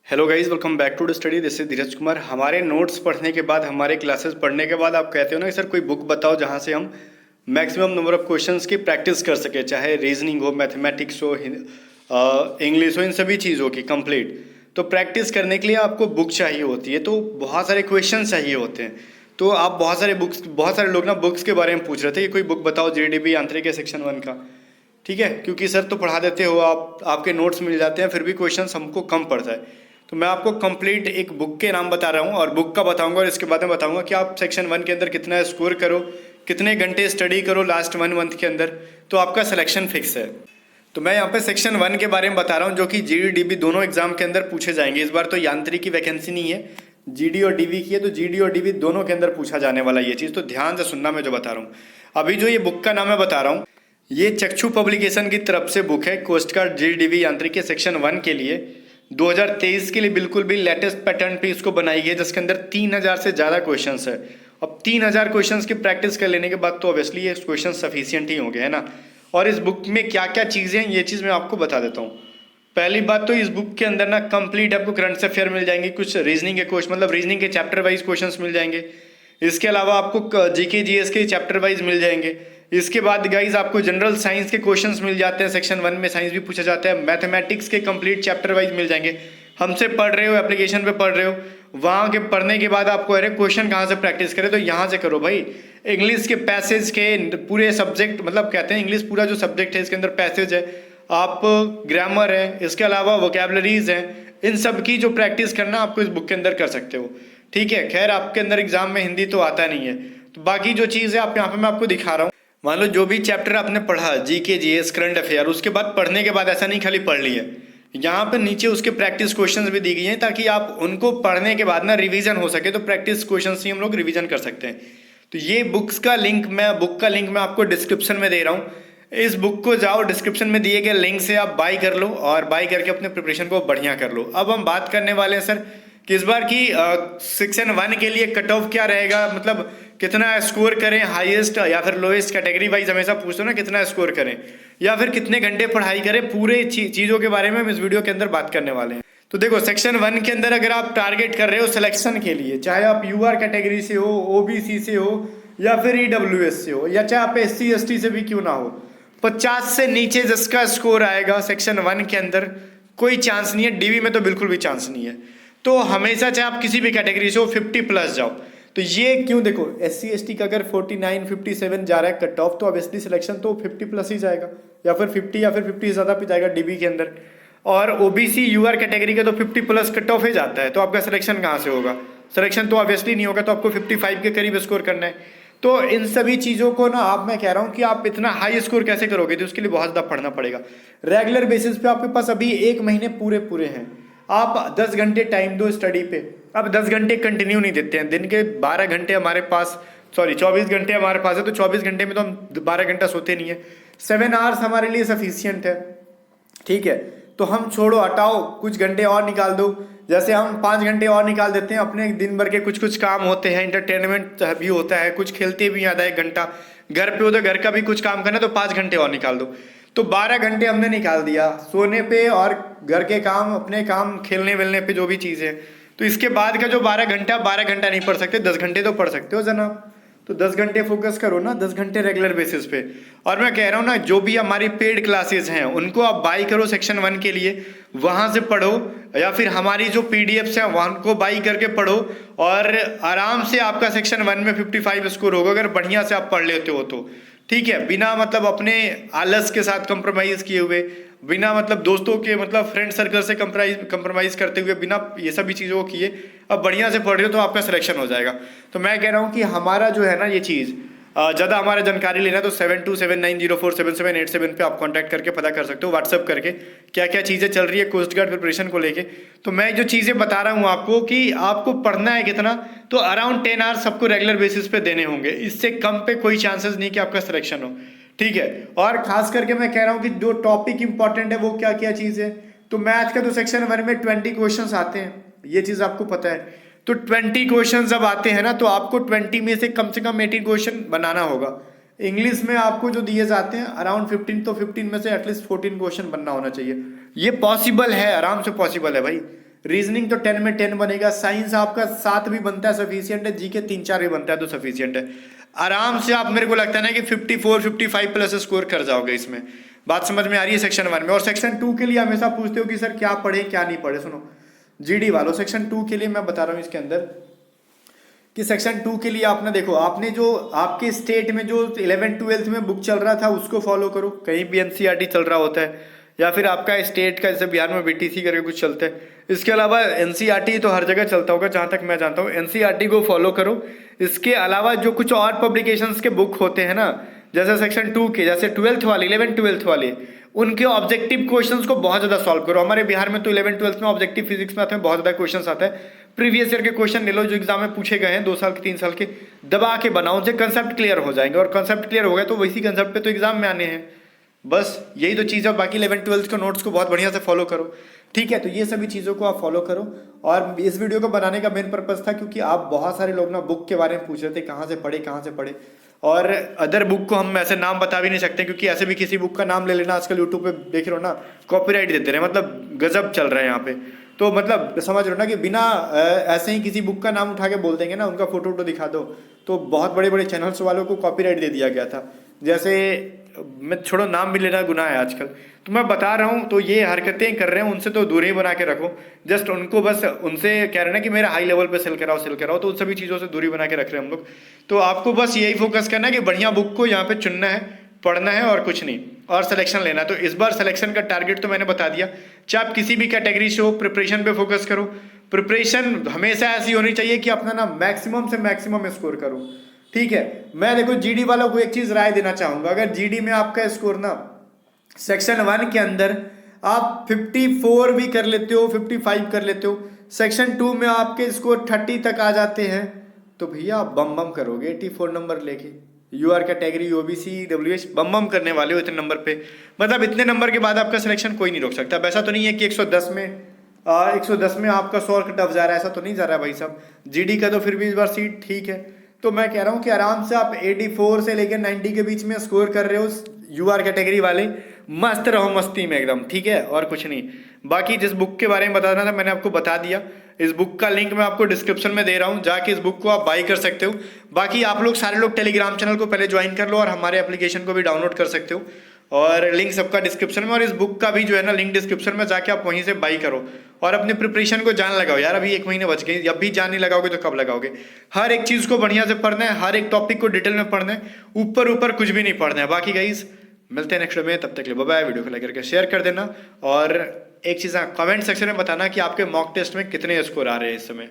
Hello guys, welcome back to the study. This is Dheeraj Kumar. हमारे notes पढ़ने के बाद, हमारे क्लासेस पढ़ने के बाद आप कहते हो ना कि सर कोई बुक बताओ जहाँ से हम मैक्सिमम नंबर ऑफ क्वेश्चंस की प्रैक्टिस कर सके, चाहे रीजनिंग हो, मैथमेटिक्स हो, इंग्लिश हो, इन सभी चीज़ों की कंप्लीट। तो प्रैक्टिस करने के लिए आपको बुक चाहिए होती है, तो बहुत सारे क्वेश्चन चाहिए होते हैं। तो आप बहुत सारे लोग ना बुक्स के बारे में पूछ रहे थे कि कोई बुक बताओ जीडीपी आंतरिक सेक्शन 1 का। ठीक है, क्योंकि सर तो पढ़ा देते हो आप, आपके नोट्स मिल जाते हैं, फिर भी क्वेश्चंस हमको कम पड़ता है। तो मैं आपको कंप्लीट एक बुक के नाम बता रहा हूँ और बुक का बताऊंगा, और इसके बाद में बताऊंगा कि आप सेक्शन 1 के अंदर कितना स्कोर करो, कितने घंटे स्टडी करो लास्ट 1 मंथ के अंदर, तो आपका सिलेक्शन फिक्स है। तो मैं यहाँ पे सेक्शन 1 के बारे में बता रहा हूँ, जो कि जीडी डीबी दोनों एग्जाम के अंदर पूछे जाएंगे। इस बार तो यांत्रिक की वैकेंसी नहीं है, जीडी और डीवी की है, तो जीडी और डीवी दोनों के अंदर पूछा जाने वाला ये चीज़, तो ध्यान से सुनना मैं जो बता रहा हूँ। अभी जो ये बुक का नाम मैं बता रहा हूँ, ये चक्षु पब्लिकेशन की तरफ से बुक है, कोस्ट गार्ड जीडी डीवी यांत्रिक के सेक्शन 1 के लिए 2023 के लिए बिल्कुल भी लेटेस्ट पैटर्न पे इसको बनाई गई है, जिसके अंदर 3000 से ज़्यादा क्वेश्चंस है। अब 3000 क्वेश्चंस की प्रैक्टिस कर लेने के बाद तो ऑब्वियसली ये क्वेश्चन सफिशियंट ही होंगे, है ना। और इस बुक में क्या क्या चीज़ें हैं ये चीज़ मैं आपको बता देता हूँ। पहली बात तो इस बुक के अंदर ना कंप्लीट आपको करंट अफेयर मिल जाएंगे, कुछ रीजनिंग के क्वेश्चन, मतलब रीजनिंग के चैप्टर वाइज क्वेश्चन मिल जाएंगे। इसके अलावा आपको जीके जीएस के चैप्टर वाइज मिल जाएंगे। इसके बाद गाइज आपको जनरल साइंस के क्वेश्चंस मिल जाते हैं, सेक्शन 1 में साइंस भी पूछा जाता है। मैथमेटिक्स के कंप्लीट चैप्टर वाइज मिल जाएंगे। हमसे पढ़ रहे हो, एप्लीकेशन पे पढ़ रहे हो, वहाँ के पढ़ने के बाद आपको अरे क्वेश्चन कहाँ से प्रैक्टिस करें, तो यहाँ से करो भाई। इंग्लिश के पैसेज के पूरे सब्जेक्ट, मतलब कहते हैं इंग्लिश पूरा जो सब्जेक्ट है इसके अंदर पैसेज है, आप ग्रामर है, इसके अलावा वोकेबलरीज हैं, इन सब की जो प्रैक्टिस करना आपको इस बुक के अंदर कर सकते हो। ठीक है, खैर आपके अंदर एग्जाम में हिंदी तो आता नहीं है, तो बाकी जो चीज़ है आप यहाँ पे मैं आपको दिखा रहा हूँ। मान लो जो भी चैप्टर आपने पढ़ा, जीके जीएस करंट अफेयर, उसके बाद पढ़ने के बाद ऐसा नहीं खाली पढ़ लिया, यहाँ पे नीचे उसके प्रैक्टिस क्वेश्चंस भी दी गई हैं, ताकि आप उनको पढ़ने के बाद ना रिवीजन हो सके, तो प्रैक्टिस क्वेश्चंस ही हम लोग रिवीजन कर सकते हैं। तो ये बुक का लिंक मैं आपको डिस्क्रिप्शन में दे रहा हूँ। इस बुक को जाओ, डिस्क्रिप्शन में दिए गए लिंक से आप बाई कर लो, और बाई करके अपने प्रिपरेशन को बढ़िया कर लो। अब हम बात करने वाले हैं सर कि इस बार की सेक्शन 1 के लिए कट ऑफ क्या रहेगा, मतलब कितना स्कोर करें, हाईएस्ट या फिर लोएस्ट कैटेगरी वाइज हमेशा पूछते हो ना, कितना स्कोर करें या फिर कितने घंटे पढ़ाई करें, पूरे चीज़ों के बारे में हम इस वीडियो के अंदर बात करने वाले हैं। तो देखो, सेक्शन 1 के अंदर अगर आप टारगेट कर रहे हो सिलेक्शन के लिए, चाहे आप यूआर कैटेगरी से हो, ओबीसी से हो, या फिर ईडब्ल्यूएस से हो, या चाहे आप एससी एसटी से भी क्यों ना हो, 50 से नीचे जिसका स्कोर आएगा सेक्शन 1 के अंदर, कोई चांस नहीं है। डीवी में तो बिल्कुल भी चांस नहीं है। तो हमेशा चाहे आप किसी भी कैटेगरी से हो, 50 प्लस जाओ। तो ये क्यों, देखो एससी एसटी का अगर 49 57 जा रहा है कट ऑफ, तो ऑब्वियसली सिलेक्शन तो 50 प्लस ही जाएगा, या फिर 50 या फिर 50 से ज़्यादा पे जाएगा डीबी के अंदर। और ओबीसी यूआर कैटेगरी का तो 50 प्लस कट ऑफ ही जाता है, तो आपका सिलेक्शन कहाँ से होगा? सिलेक्शन तो ऑब्वियसली नहीं होगा, तो आपको 55 के करीब स्कोर करना है। तो इन सभी चीज़ों को ना आप, मैं कह रहा हूँ कि आप इतना हाई स्कोर कैसे करोगे, तो उसके लिए बहुत ज़्यादा पढ़ना पड़ेगा। रेगुलर बेसिस पे आपके पास अभी 1 महीने पूरे हैं, आप 10 घंटे टाइम दो स्टडी पे। अब 10 घंटे कंटिन्यू नहीं देते हैं, दिन के 12 घंटे हमारे पास, सॉरी 24 घंटे हमारे पास है, तो 24 घंटे में तो हम 12 घंटा सोते नहीं है। 7 आवर्स हमारे लिए सफिशियंट है। ठीक है, तो हम छोड़ो, हटाओ, कुछ घंटे और निकाल दो। जैसे हम 5 घंटे और निकाल देते हैं, अपने दिन भर के कुछ काम होते हैं, इंटरटेनमेंट भी होता है, कुछ खेलते भी आधा 1 घंटा, घर पे हो तो घर का भी कुछ काम करना, तो 5 घंटे और निकाल दो। तो 12 घंटे हमने निकाल दिया सोने पे और घर के काम, अपने काम, खेलने वेलने पे, जो भी चीज़ें। तो इसके बाद का जो 12 घंटा नहीं पढ़ सकते, 10 घंटे तो पढ़ सकते हो जनाब। तो 10 घंटे फोकस करो ना, 10 घंटे रेगुलर बेसिस पे। और मैं कह रहा हूँ ना, जो भी हमारी पेड क्लासेस हैं उनको आप बाई करो सेक्शन 1 के लिए, वहाँ से पढ़ो, या फिर हमारी जो पीडीएफ्स हैं वहाँ को बाई करके पढ़ो, और आराम से आपका सेक्शन 1 में 55 स्कोर होगा, अगर बढ़िया से आप पढ़ लेते हो तो। ठीक है, बिना मतलब अपने आलस के साथ कंप्रोमाइज़ किए हुए, बिना मतलब दोस्तों के, मतलब फ्रेंड सर्कल से कंप्रोमाइज़ करते हुए, बिना ये सभी चीज़ों को किए अब बढ़िया से पढ़ रहे हो तो आपका सिलेक्शन हो जाएगा। तो मैं कह रहा हूँ कि हमारा जो है ना ये चीज़, ज़्यादा हमारा जानकारी लेना तो 7279047787 पे आप कांटेक्ट करके पता कर सकते हो, व्हाट्सअप करके क्या क्या चीज़ें चल रही है कोस्ट गार्ड प्रिपरेशन को लेके। तो मैं जो चीज़ें बता रहा हूँ आपको कि आपको पढ़ना है कितना, तो अराउंड 10 आवर्स सबको रेगुलर बेसिस पे देने होंगे, इससे कम पे कोई चांसेस नहीं कि आपका सिलेक्शन हो। ठीक है, और खास करके मैं कह रहा हूँ कि जो टॉपिक इंपॉर्टेंट है वो क्या क्या चीज़ है। तो मैथ का तो सेक्शन 1 में 20 क्वेश्चन आते हैं, ये चीज़ आपको पता है। तो 20 क्वेश्चन जब आते हैं ना, तो आपको 20 में से कम 18 क्वेश्चन बनाना होगा। इंग्लिश में आपको जो दिए जाते हैं अराउंड 15, तो 15 में से एटलीस्ट 14 क्वेश्चन बनना होना चाहिए। ये पॉसिबल है, आराम से पॉसिबल है भाई। रीजनिंग तो 10 में 10 बनेगा, साइंस आपका 7 भी बनता है सफिशियंट है, जीके 3-4 भी बनता है तो सफिशियंट है। आराम से आप, मेरे को लगता है ना कि 54-55 प्लस स्कोर कर जाओगे इसमें। बात समझ में आ रही है सेक्शन 1 में। और सेक्शन 2 के लिए हमेशा पूछते हो कि सर क्या पढ़े क्या नहीं पढ़े। सुनो जीडी वालों, सेक्शन 2 के लिए मैं बता रहा हूँ इसके अंदर कि सेक्शन 2 के लिए आपने देखो, आपने जो आपके स्टेट में जो 11th-12th में बुक चल रहा था उसको फॉलो करो। कहीं भी एनसीईआरटी चल रहा होता है या फिर आपका स्टेट का, जैसे बिहार में बीटीसी करके कुछ चलता है। इसके अलावा एनसीईआरटी तो हर जगह चलता होगा जहाँ तक मैं जानता हूँ, एनसीईआरटी को फॉलो करो। इसके अलावा जो कुछ और पब्लिकेशंस के बुक होते हैं ना, जैसे सेक्शन 2 के, जैसे 12th वाले, 11th-12th वाले, उनके ऑब्जेक्टिव क्वेश्चंस को बहुत ज़्यादा सॉल्व करो। हमारे बिहार में तो 11th-12th में ऑब्जेक्टिव फिजिक्स में आते हैं, बहुत ज़्यादा क्वेश्चंस आता है। प्रीवियस ईयर के क्वेश्चन ले लो जो एग्जाम में पूछे गए हैं 2 साल के 3 साल के, दबा के बनाओ, उनसे कंसेप्ट क्लियर हो जाएंगे। और कंसेप्ट क्लियर हो गए तो वैसी कंसेप्ट पे तो एग्जाम में आने हैं। बस यही तो चीज़ है। बाकी 11th-12th के नोट्स को बहुत बढ़िया से फॉलो करो, ठीक है। तो ये सभी चीज़ों को आप फॉलो करो। और इस वीडियो को बनाने का मेन पर्पस था क्योंकि आप बहुत सारे लोग ना बुक के बारे में पूछ रहे थे, कहाँ से पढ़े कहाँ से पढ़े। और अदर बुक को हम ऐसे नाम बता भी नहीं सकते क्योंकि ऐसे भी किसी बुक का नाम ले लेना, आजकल यूट्यूब पे देख रहे हो ना, कॉपीराइट देते रहे, मतलब गजब चल रहा है यहाँ पे। तो मतलब समझ रहे हो ना कि बिना ऐसे ही किसी बुक का नाम उठा के बोल देंगे ना, उनका फोटो वोटो दिखा दो तो बहुत बड़े बड़े चैनल्स वालों को कॉपीराइट दे दिया गया था। जैसे मैं छोड़ो, नाम भी लेना गुनाह है आजकल, तो मैं बता रहा हूँ। तो ये हरकतें कर रहे हैं उनसे तो दूरी बना के रखो। जस्ट उनको बस उनसे कह रहे हैं ना कि मेरा हाई लेवल पे सेल कराओ, तो उन सभी चीज़ों से दूरी बना के रख रहे हैं हम लोग। तो आपको बस यही फोकस करना है कि बढ़िया बुक को यहाँ पे चुनना है, पढ़ना है और कुछ नहीं, और सिलेक्शन लेना है। तो इस बार सिलेक्शन का टारगेट तो मैंने बता दिया। चाहे आप किसी भी कैटेगरी से हो, प्रिपरेशन पे फोकस करो। प्रिपरेशन हमेशा ऐसी होनी चाहिए कि अपना ना मैक्सिमम से मैक्सिमम स्कोर करो, ठीक है। मैं देखो जीडी वालों को एक चीज राय देना चाहूंगा, अगर जीडी में आपका स्कोर ना सेक्शन 1 के अंदर आप 54 भी कर लेते हो, 55 कर लेते हो, सेक्शन 2 में आपके स्कोर 30 तक आ जाते हैं, तो भैया आप बम बम करोगे 84 नंबर लेके। यूआर कैटेगरी, ओबीसी, डब्ल्यूएच बम बम करने वाले हो इतने नंबर पे। मतलब इतने नंबर के बाद आपका सिलेक्शन कोई नहीं रोक सकता। वैसा तो नहीं है कि 110 में आपका 100 टफ जा रहा है, ऐसा तो नहीं जा रहा है भाई साहब। जीडी का तो फिर भी इस बार सीट ठीक है। तो मैं कह रहा हूँ कि आराम से आप 84 से लेकर 90 के बीच में स्कोर कर रहे हो यूआर कैटेगरी वाले, मस्त रहो मस्ती में एकदम, ठीक है, और कुछ नहीं। बाकी जिस बुक के बारे में बताना था मैंने आपको बता दिया। इस बुक का लिंक मैं आपको डिस्क्रिप्शन में दे रहा हूँ, जाके इस बुक को आप बाई कर सकते हो। बाकी आप लोग सारे लोग टेलीग्राम चैनल को पहले ज्वाइन कर लो और हमारे एप्लीकेशन को भी डाउनलोड कर सकते हो, और लिंक सबका डिस्क्रिप्शन में। और इस बुक का भी जो है ना लिंक डिस्क्रिप्शन में, जाके आप वहीं से बाई करो और अपने प्रिपरेशन को जान लगाओ। यार अभी 1 महीने बच गए, जब भी जान नहीं लगाओगे तो कब लगाओगे। हर एक चीज़ को बढ़िया से पढ़ना है, हर एक टॉपिक को डिटेल में पढ़ना है, ऊपर ऊपर कुछ भी नहीं पढ़ना है। बाकी गाइस मिलते हैं नेक्स्ट में, तब तक के लिए बाय बाय। वीडियो को लाइक करके शेयर कर देना, और एक चीज़ कमेंट सेक्शन में बताना कि आपके मॉक टेस्ट में कितने स्कोर आ रहे हैं इस समय।